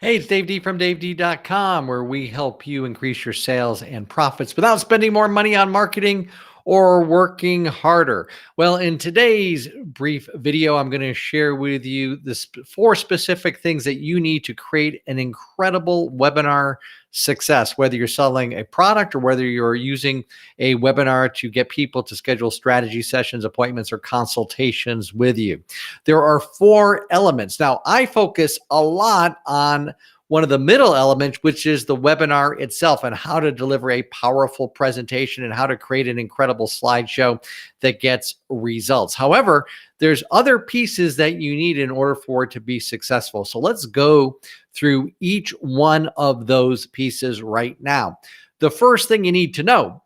Hey, it's Dave D from DaveD.com, where we help you increase your sales and profits without spending more money on marketing or working harder. Well, in today's brief video, I'm going to share with you the four specific things that you need to create an incredible webinar success, whether you're selling a product or whether you're using a webinar to get people to schedule strategy sessions, appointments, or consultations with you. There are four elements. Now, I focus a lot on one of the middle elements, which is the webinar itself and how to deliver a powerful presentation and how to create an incredible slideshow that gets results. However, there's other pieces that you need in order for it to be successful. So let's go through each one of those pieces right now. The first thing you need to know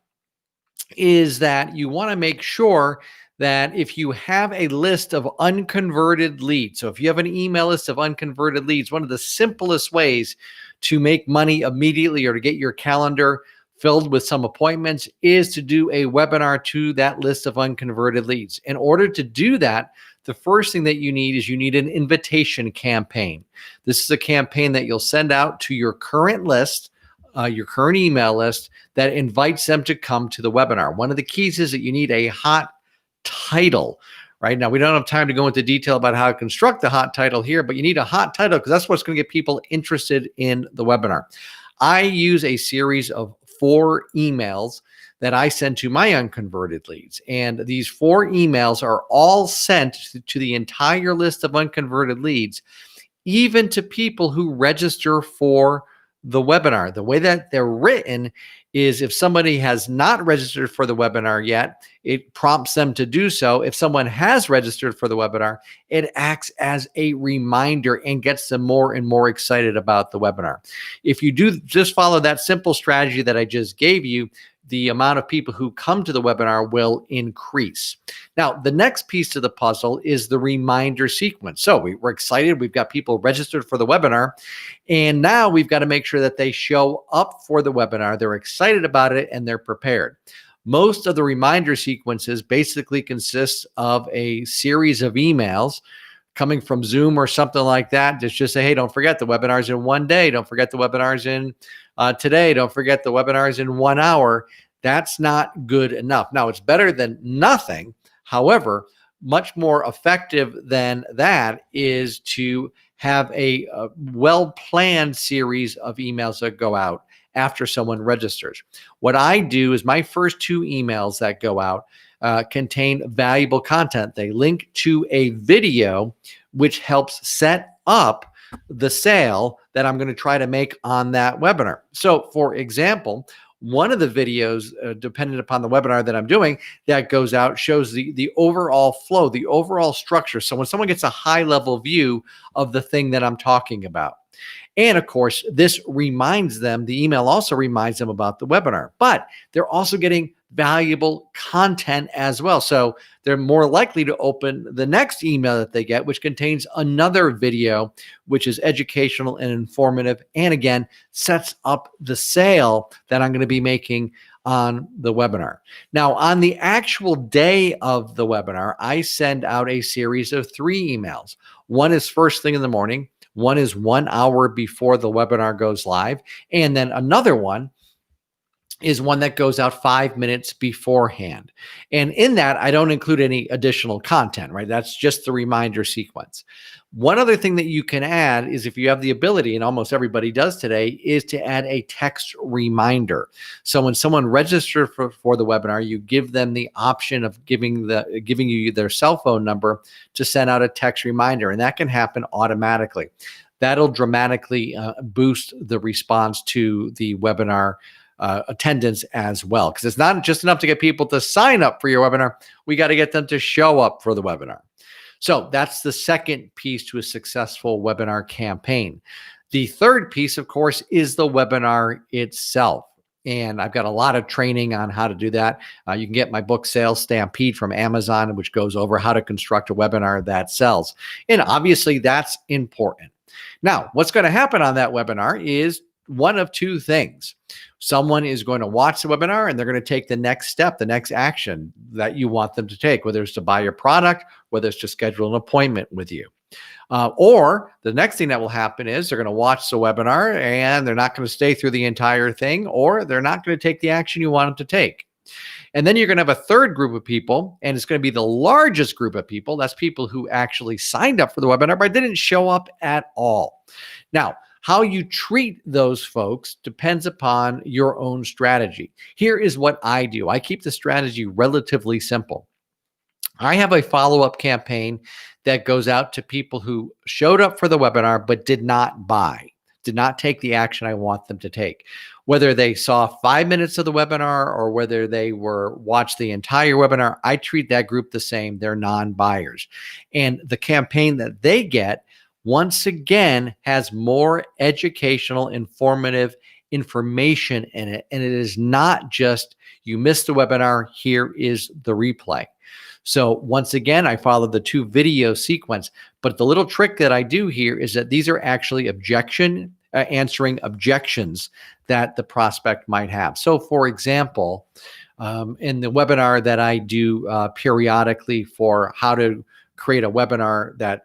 is that you want to make sure that if you have a list of unconverted leads, so if you have an email list of unconverted leads, one of the simplest ways to make money immediately or to get your calendar filled with some appointments is to do a webinar to that list of unconverted leads. In order to do that, the first thing that you need is you need an invitation campaign. This is a campaign that you'll send out to your current list, your current email list, that invites them to come to the webinar. One of the keys is that you need a hot title. Right now, we don't have time to go into detail about how to construct the hot title here, but you need a hot title because that's what's going to get people interested in the webinar. I use a series of 4 emails that I send to my unconverted leads. And these 4 emails are all sent to the entire list of unconverted leads, even to people who register for the webinar. The way that they're written is if somebody has not registered for the webinar yet, it prompts them to do so. If someone has registered for the webinar, it acts as a reminder and gets them more and more excited about the webinar. If you do just follow that simple strategy that I just gave you, the amount of people who come to the webinar will increase. Now, the next piece of the puzzle is the reminder sequence. So we're excited. We've got people registered for the webinar, and now we've got to make sure that they show up for the webinar. They're excited about it and they're prepared. Most of the reminder sequences basically consist of a series of emails coming from Zoom or something like that. Just say, hey, don't forget the webinar's in 1 day. Don't forget the webinar's in today. Don't forget the webinar's in 1 hour. That's not good enough. Now, it's better than nothing. However, much more effective than that is to have a well-planned series of emails that go out after someone registers. What I do is my first 2 emails that go out contain valuable content. They link to a video which helps set up the sale that I'm going to try to make on that webinar. So, for example, one of the videos, depending upon the webinar that I'm doing, that goes out shows the overall flow, the overall structure. So when someone gets a high-level view of the thing that I'm talking about. And of course, this reminds them, the email also reminds them about the webinar, but they're also getting valuable content as well. So they're more likely to open the next email that they get, which contains another video, which is educational and informative, and again, sets up the sale that I'm going to be making on the webinar. Now, on the actual day of the webinar, I send out a series of 3 emails. One is first thing in the morning. One is 1 hour before the webinar goes live. And then another one is one that goes out 5 minutes beforehand. And in that, I don't include any additional content, right? That's just the reminder sequence. One other thing that you can add is, if you have the ability, and almost everybody does today, is to add a text reminder. So when someone registers for the webinar, you give them the option of giving you their cell phone number to send out a text reminder, and that can happen automatically. That'll dramatically boost the response to the webinar attendance as well, because it's not just enough to get people to sign up for your webinar. We got to get them to show up for the webinar. So that's the second piece to a successful webinar campaign. The third piece, of course, is the webinar itself. And I've got a lot of training on how to do that. You can get my book, Sales Stampede, from Amazon, which goes over how to construct a webinar that sells. And obviously, that's important. Now, what's going to happen on that webinar is one of 2 things. Someone is going to watch the webinar and they're going to take the next step, the next action that you want them to take, whether it's to buy your product, whether it's to schedule an appointment with you. Or the next thing that will happen is they're going to watch the webinar and they're not going to stay through the entire thing, or they're not going to take the action you want them to take. And then you're going to have a third group of people, and it's going to be the largest group of people. That's people who actually signed up for the webinar but didn't show up at all. Now, how you treat those folks depends upon your own strategy. Here is what I do. I keep the strategy relatively simple. I have a follow-up campaign that goes out to people who showed up for the webinar but did not buy, did not take the action I want them to take. Whether they saw 5 minutes of the webinar or whether they watched the entire webinar, I treat that group the same. They're non-buyers. And the campaign that they get, once again, has more educational, informative information in it. And it is not just, you missed the webinar, here is the replay. So once again, I follow the 2 video sequence, but the little trick that I do here is that these are actually answering objections that the prospect might have. So for example, in the webinar that I do periodically for how to create a webinar that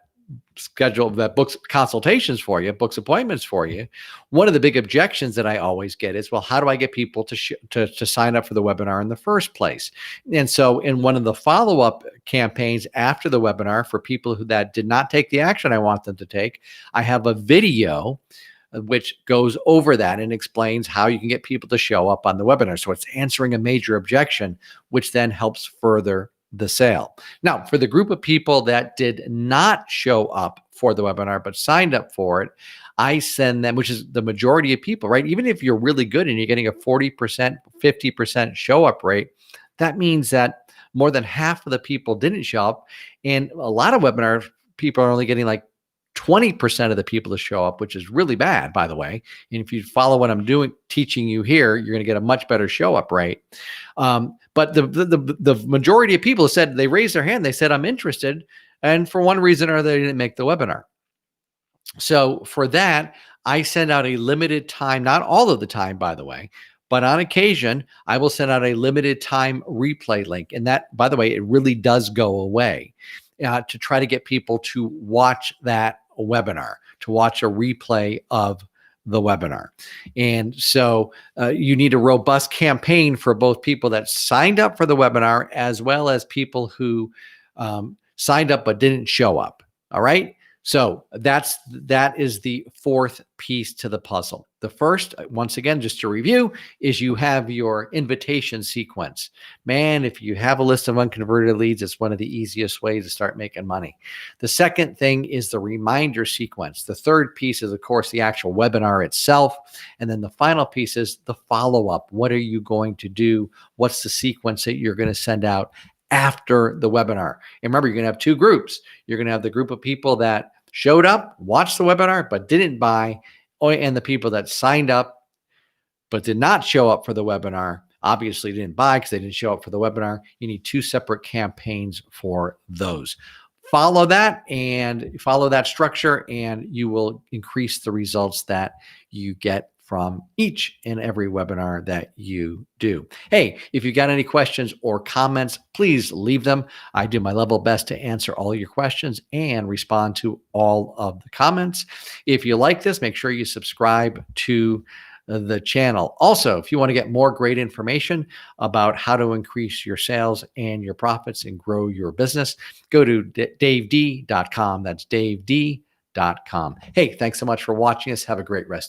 books consultations for you, books appointments for you, one of the big objections that I always get is, well, how do I get people to sign up for the webinar in the first place? And so in one of the follow-up campaigns after the webinar for people that did not take the action I want them to take, I have a video which goes over that and explains how you can get people to show up on the webinar. So it's answering a major objection, which then helps further the sale. Now, for the group of people that did not show up for the webinar but signed up for it, I send them, which is the majority of people, right? Even if you're really good and you're getting a 40%, 50% show up rate, that means that more than half of the people didn't show up. And a lot of webinar people are only getting like 20% of the people to show up, which is really bad, by the way. And if you follow what I'm teaching you here, you're going to get a much better show up rate. But the majority of people said, they raised their hand, they said, I'm interested. And for one reason or other, they didn't make the webinar. So for that, I send out a limited time, not all of the time, by the way, but on occasion, I will send out a limited time replay link. And that, by the way, it really does go away to try to get people to watch that webinar, to watch a replay of the webinar. And so you need a robust campaign for both people that signed up for the webinar as well as people who signed up but didn't show up. All right. So that is the fourth piece to the puzzle. The first, once again, just to review, is you have your invitation sequence. Man, if you have a list of unconverted leads, it's one of the easiest ways to start making money. The second thing is the reminder sequence. The third piece is, of course, the actual webinar itself. And then the final piece is the follow-up. What are you going to do? What's the sequence that you're going to send out after the webinar? And remember, you're going to have 2 groups. You're going to have the group of people that showed up, watched the webinar, but didn't buy, and the people that signed up but did not show up for the webinar, obviously didn't buy because they didn't show up for the webinar. You need 2 separate campaigns for those. Follow that and follow that structure, and you will increase the results that you get from each and every webinar that you do. Hey, if you got any questions or comments, please leave them. I do my level best to answer all your questions and respond to all of the comments. If you like this, make sure you subscribe to the channel. Also, if you want to get more great information about how to increase your sales and your profits and grow your business, go to daved.com. That's daved.com. Hey, thanks so much for watching us. Have a great rest of your day.